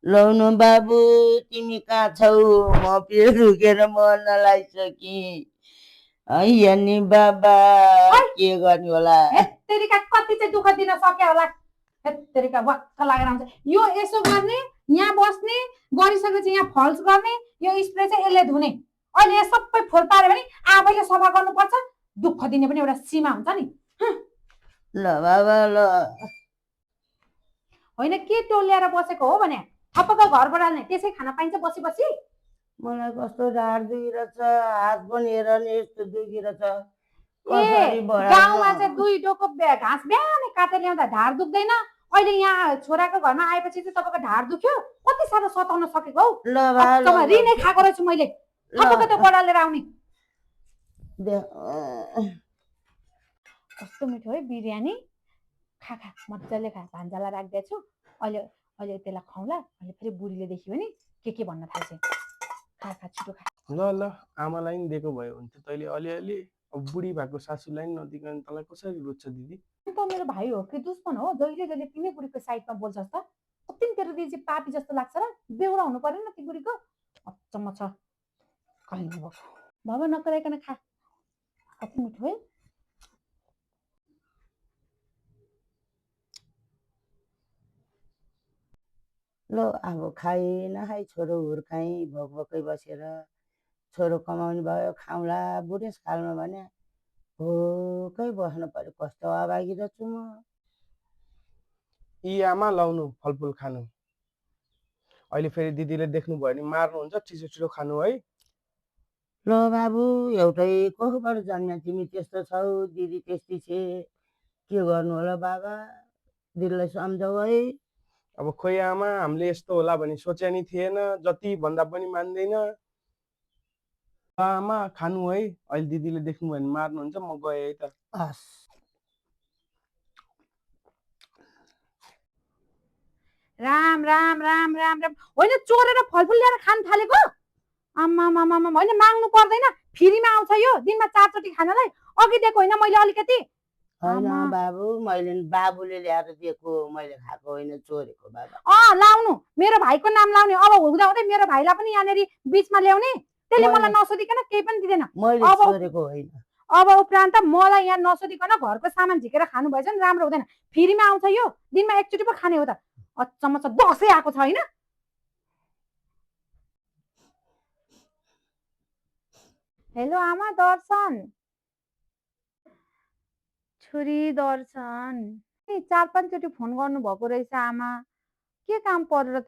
लौनु बाबु तिमी कहाँ छौ? म पिर रुकेर मर्न लागिसकेँ। नि बाबा ओइ के गर्ने होला? हेत्तेरिका कति चाहिँ दुःख दिन सक्यो होला? हेत्तेरिका वाक्क लागेर आउँछ। यो यसो गर्ने, यहाँ बस्ने, गरिसकेपछि यहाँ फल्स गर्ने, यो स्प्रे चाहिँ यसले धुने। अहिले यहाँ सबै फोहोर पार्यो भने आफैले सफा गर्नुपर्छ। दुःख दिने पनि एउटा सीमा हुन्छ नि। ल बाबा ल। होइन के टोल्याएर बसेको हो भने थपक्क घर बढाल्ने त्यसै खान पाइन्छ बसी बसी? मलाई कस्तो ढाड दुखिरहेछ, हात पनि हेर नि यस्तो दुखिरहेछ। ए गाउँमा चाहिँ दुई डोको घाँस बिहानै काटेर ल्याउँदा ढाड दुख्दैन, अहिले यहाँ छोराको घरमा आएपछि चाहिँ तपाईँको ढाड दुख्यो? कति साह्रो सताउन सकेको हौ? ल भा अचम्म रिनै खाएको रहेछु मैले। थपक्क त्यो बढालेर आउने। कस्तो मिठो है बिरयानी। खा खा मजाले खा, भान्जालाई राखिदिएछु। अहिले अहिले त्यसलाई खुवाउँला, अहिले फेरि बुढीले देख्यो भने के भन्न थाल्छ। खा खा छिटो खा। ल ल आमालाई नि दिएको भए हुन्थ्यो, तैँले अलिअलि। अब बुढी भएको सासूलाई नि नदिकन तँलाई कसरी रुच्छ दिदी? त मेरो भाइ हो कि दुश्मन हो? जहिले जहिले तिमी बुढीको साइडमा बोल्छस् त? कति तेरो दिदी चाहिँ पापी जस्तो लाग्छ र? बेहुरा हुनु पर्यो नि ती बुढीको। अचम्म छ कहिले भएको। बाबा नकराइकन खा, कति मिठो है। ल अब खाइ नखाइ छोरो हुर्काइ भोकै बसेर। छोरो कमाउने भयो खाउँला, बुढेसकालमा भने भोकै बस्नु पर्यो। कस्तो अभागी रहेछु म। यी आमा लाउनु फलफुल खानु। अहिले फेरि दिदीले देख्नुभयो भने मार्नुहुन्छ, छिटो छिटो खानु है। ल बाबु एउटै कोखबाट जन्म्या तिमी त्यस्तो छौ, दिदी त्यस्तै छे, के गर्नु होला बाबा? दिदीलाई सम्झाउ है। अब खोइ आमा, हामीले यस्तो होला भने सोचे नि थिएन, जति भन्दा पनि मान्दैन। आमा खानु है, अहिले दिदीले देख्नुभयो भने मार्नुहुन्छ। म गएँ है त। हस्। राम राम राम राम राम। होइन चोरेर फलफुल ल्याएर खान थालेको? आम्मा होइन माग्नु पर्दैन, फ्रीमा आउँछ यो दिनमा 4 चोटि खानलाई। अघि दिएको होइन मैले अलिकति? होइन बाबु, मैले बाबुले ल्याएर दिएको, मैले खाएको होइन, चोरेको बाबा। लाउनु मेरो भाइको नाम लाउने। अब हुँदा हुँदै मेरो भाइलाई पनि यहाँनिर बिचमा ल्याउने। त्यसले मलाई नसोधिकन केही पनि दिँदैन। मैले चोरेको होइन। अब उपरान्त मलाई यहाँ नसोधिकन घरको सामान झिकेर खानु भएछ नि राम्रो हुँदैन। फ्रीमा आउँछ यो, दिनमा एकचोटि पो खाने हो त। अचम्म छ, दसैँ आएको छ होइन? हेलो आमा दर्शन, छोरी दर्शन। 4-5 चोटि फोन गर्नु भएको रहेछ आमा, के काम परेर